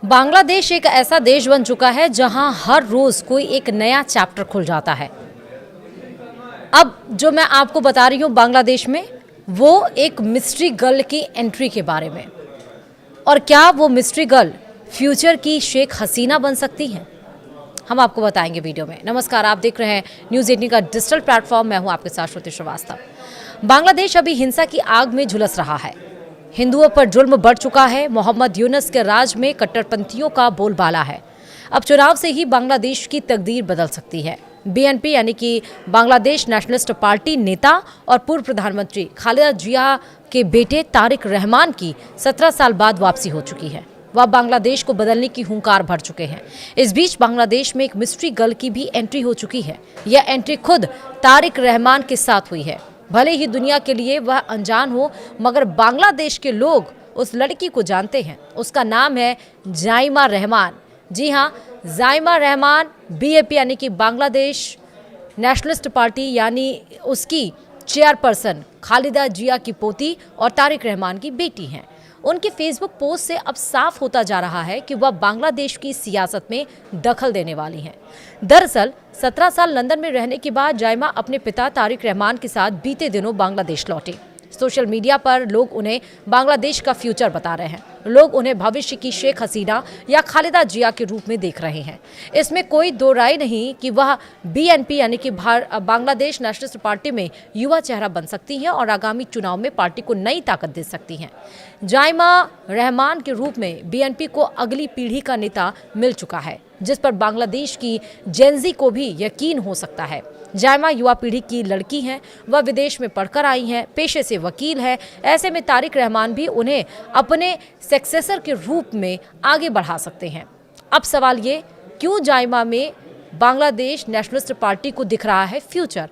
बांग्लादेश एक ऐसा देश बन चुका है जहां हर रोज कोई एक नया चैप्टर खुल जाता है। अब जो मैं आपको बता रही हूं बांग्लादेश में, वो एक मिस्ट्री गर्ल की एंट्री के बारे में। और क्या वो मिस्ट्री गर्ल फ्यूचर की शेख हसीना बन सकती हैं? हम आपको बताएंगे वीडियो में। नमस्कार, आप देख रहे हैं न्यूज़ 18 का डिजिटल प्लेटफॉर्म। मैं हूं आपके साथ श्रुति श्रीवास्तव। बांग्लादेश अभी हिंसा की आग में झुलस रहा है। हिंदुओं पर जुल्म बढ़ चुका है। मोहम्मद यूनुस के राज में कट्टरपंथियों का बोलबाला है। अब चुनाव से ही बांग्लादेश की तकदीर बदल सकती है। बीएनपी यानी कि बांग्लादेश नेशनलिस्ट पार्टी नेता और पूर्व प्रधानमंत्री खालिदा जिया के बेटे तारिक रहमान की 17 साल बाद वापसी हो चुकी है। वह बांग्लादेश को बदलने की हुंकार भर चुके हैं। इस बीच बांग्लादेश में एक मिस्ट्री गर्ल की भी एंट्री हो चुकी है। यह एंट्री खुद तारिक रहमान के साथ हुई है। भले ही दुनिया के लिए वह अनजान हो, मगर बांग्लादेश के लोग उस लड़की को जानते हैं। उसका नाम है जाइमा रहमान। जी हाँ, जाइमा रहमान बीएपी यानी कि बांग्लादेश नेशनलिस्ट पार्टी यानी उसकी चेयरपर्सन खालिदा जिया की पोती और तारिक रहमान की बेटी हैं। उनके फेसबुक पोस्ट से अब साफ होता जा रहा है कि वह बांग्लादेश की सियासत में दखल देने वाली हैं। दरअसल 17 साल लंदन में रहने के बाद जाइमा अपने पिता तारिक रहमान के साथ बीते दिनों बांग्लादेश लौटे। सोशल मीडिया पर लोग उन्हें बांग्लादेश का फ्यूचर बता रहे हैं। लोग उन्हें भविष्य की शेख हसीना या खालिदा जिया के रूप में देख रहे हैं। इसमें कोई दो राय नहीं कि वह बीएनपी यानी कि बांग्लादेश नेशनलिस्ट पार्टी में युवा चेहरा बन सकती हैं और आगामी चुनाव में पार्टी को नई ताकत दे सकती हैं। जाइमा रहमान के रूप में बीएनपी को अगली पीढ़ी का नेता मिल चुका है, जिस पर बांग्लादेश की जेनजी को भी यकीन हो सकता है। जाइमा युवा पीढ़ी की लड़की हैं। वह विदेश में पढ़कर आई हैं, पेशे से वकील है। ऐसे में तारिक रहमान भी उन्हें अपने सक्सेसर के रूप में आगे बढ़ा सकते हैं। अब सवाल ये, क्यों जाइमा में बांग्लादेश नेशनलिस्ट पार्टी को दिख रहा है फ्यूचर?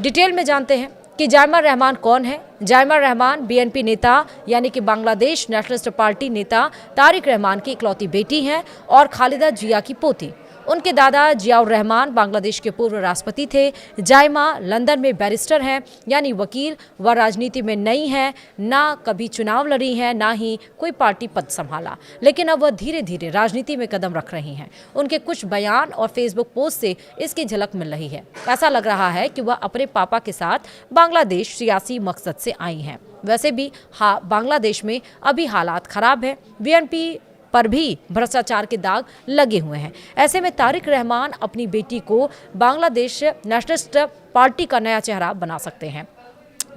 डिटेल में जानते हैं कि जाइमा रहमान कौन है। जाइमा रहमान बीएनपी नेता यानी कि बांग्लादेश नेशनलिस्ट पार्टी नेता तारिक रहमान की इकलौती बेटी हैं और खालिदा जिया की पोती। उनके दादा जियाउर रहमान बांग्लादेश के पूर्व राष्ट्रपति थे। जाइमा लंदन में बैरिस्टर हैं यानी वकील। वह राजनीति में नई हैं, ना कभी चुनाव लड़ी हैं, ना ही कोई पार्टी पद संभाला, लेकिन अब वह धीरे धीरे राजनीति में कदम रख रही हैं। उनके कुछ बयान और फेसबुक पोस्ट से इसकी झलक मिल रही है। ऐसा लग रहा है कि वह अपने पापा के साथ बांग्लादेश सियासी मकसद से आई हैं। वैसे भी बांग्लादेश में अभी हालात खराब है। बीएनपी पर भी भ्रष्टाचार के दाग लगे हुए हैं। ऐसे में तारिक रहमान अपनी बेटी को बांग्लादेश नेशनलिस्ट पार्टी का नया चेहरा बना सकते हैं।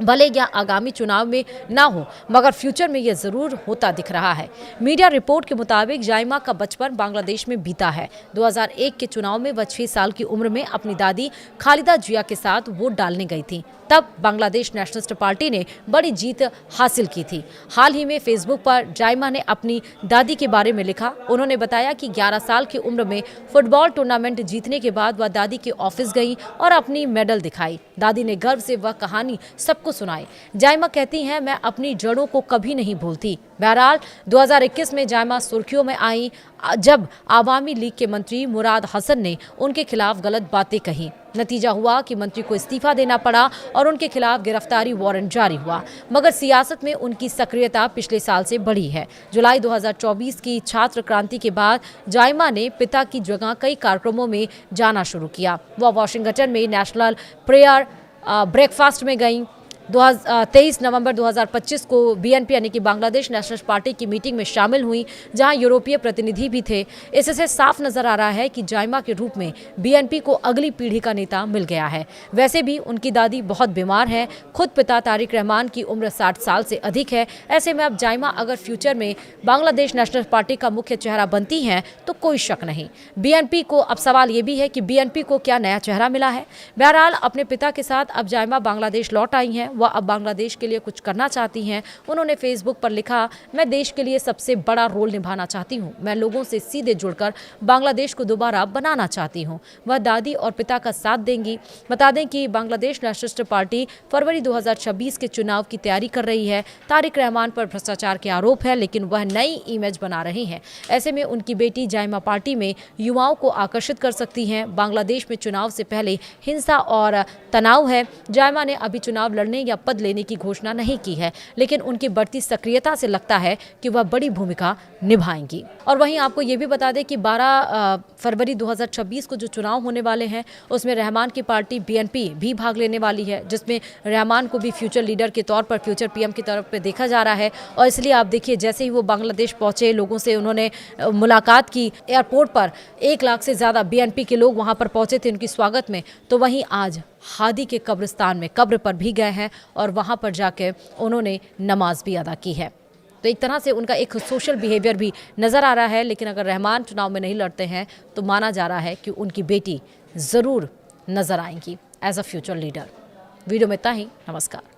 भले या आगामी चुनाव में ना हो, मगर फ्यूचर में यह जरूर होता दिख रहा है। मीडिया रिपोर्ट के मुताबिक जाइमा का बचपन बांग्लादेश में बीता है। 2001 के चुनाव में वह 6 साल की उम्र में अपनी दादी खालिदा जिया के साथ वोट डालने गई थी। तब बांग्लादेश नेशनलिस्ट पार्टी ने बड़ी जीत हासिल की थी। हाल ही में फेसबुक पर जाइमा ने अपनी दादी के बारे में लिखा। उन्होंने बताया कि 11 साल की उम्र में फुटबॉल टूर्नामेंट जीतने के बाद वह दादी के ऑफिस गई और अपनी मेडल दिखाई। दादी ने गर्व से वह कहानी सबको सुनाई। जाइमा कहती हैं, मैं अपनी जड़ों को कभी नहीं भूलती। बहरहाल 2021 में जाइमा सुर्खियों में आई जब आवामी लीग के मंत्री मुराद हसन ने उनके खिलाफ गलत बातें कही। नतीजा हुआ कि मंत्री को इस्तीफा देना पड़ा और उनके खिलाफ गिरफ्तारी वारंट जारी हुआ। मगर सियासत में उनकी सक्रियता पिछले साल से बढ़ी है। जुलाई 2024 की छात्र क्रांति के बाद जाइमा ने पिता की जगह कई कार्यक्रमों में जाना शुरू किया। वह वाशिंगटन में नेशनल प्रेयर ब्रेकफास्ट में गई। 23 नवंबर 2025 को बीएनपी यानी कि बांग्लादेश नेशनल पार्टी की मीटिंग में शामिल हुई, जहां यूरोपीय प्रतिनिधि भी थे। इससे साफ नजर आ रहा है कि जाइमा के रूप में बीएनपी को अगली पीढ़ी का नेता मिल गया है। वैसे भी उनकी दादी बहुत बीमार है। खुद पिता तारिक रहमान की उम्र 60 साल से अधिक है। ऐसे में अब जाइमा अगर फ्यूचर में बांग्लादेश नेशनल पार्टी का मुख्य चेहरा बनती हैं तो कोई शक नहीं। बीएनपी को अब सवाल ये भी है कि बीएनपी को क्या नया चेहरा मिला है। बहरहाल अपने पिता के साथ अब जाइमा बांग्लादेश लौट आई हैं। वह अब बांग्लादेश के लिए कुछ करना चाहती हैं। उन्होंने फेसबुक पर लिखा, मैं देश के लिए सबसे बड़ा रोल निभाना चाहती हूं। मैं लोगों से सीधे जुड़कर बांग्लादेश को दोबारा बनाना चाहती हूं। वह दादी और पिता का साथ देंगी। बता दें कि बांग्लादेश नेशनलिस्ट पार्टी फरवरी 2026 के चुनाव की तैयारी कर रही है। तारिक रहमान पर भ्रष्टाचार के आरोप है, लेकिन वह नई इमेज बना रहे हैं। ऐसे में उनकी बेटी जाइमा पार्टी में युवाओं को आकर्षित कर सकती हैं। बांग्लादेश में चुनाव से पहले हिंसा और तनाव है। जाइमा ने अभी चुनाव लड़ने या पद लेने की घोषणा नहीं की है, लेकिन उनकी बढ़ती सक्रियता से लगता है कि वह बड़ी भूमिका निभाएंगी। और वहीं आपको ये भी बता दें कि 12 फरवरी 2026 को जो चुनाव होने वाले हैं उसमें रहमान की पार्टी बीएनपी भी भाग लेने वाली है, जिसमें रहमान को भी फ्यूचर लीडर के तौर पर, फ्यूचर पीएम की तरफ पे देखा जा रहा है। और इसलिए आप देखिए, जैसे ही वो बांग्लादेश पहुंचे, लोगों से उन्होंने मुलाकात की, एयरपोर्ट पर 1 लाख से ज़्यादा बीएनपी के लोग वहां पर पहुंचे थे उनकी स्वागत में। तो वहीं आज हादी के कब्रिस्तान में कब्र पर भी गए हैं और वहां पर जाकर उन्होंने नमाज भी अदा की है। तो एक तरह से उनका एक सोशल बिहेवियर भी नज़र आ रहा है। लेकिन अगर रहमान चुनाव में नहीं लड़ते हैं तो माना जा रहा है कि उनकी बेटी ज़रूर नज़र आएंगी as a future leader. Video में इतना ही। नमस्कार।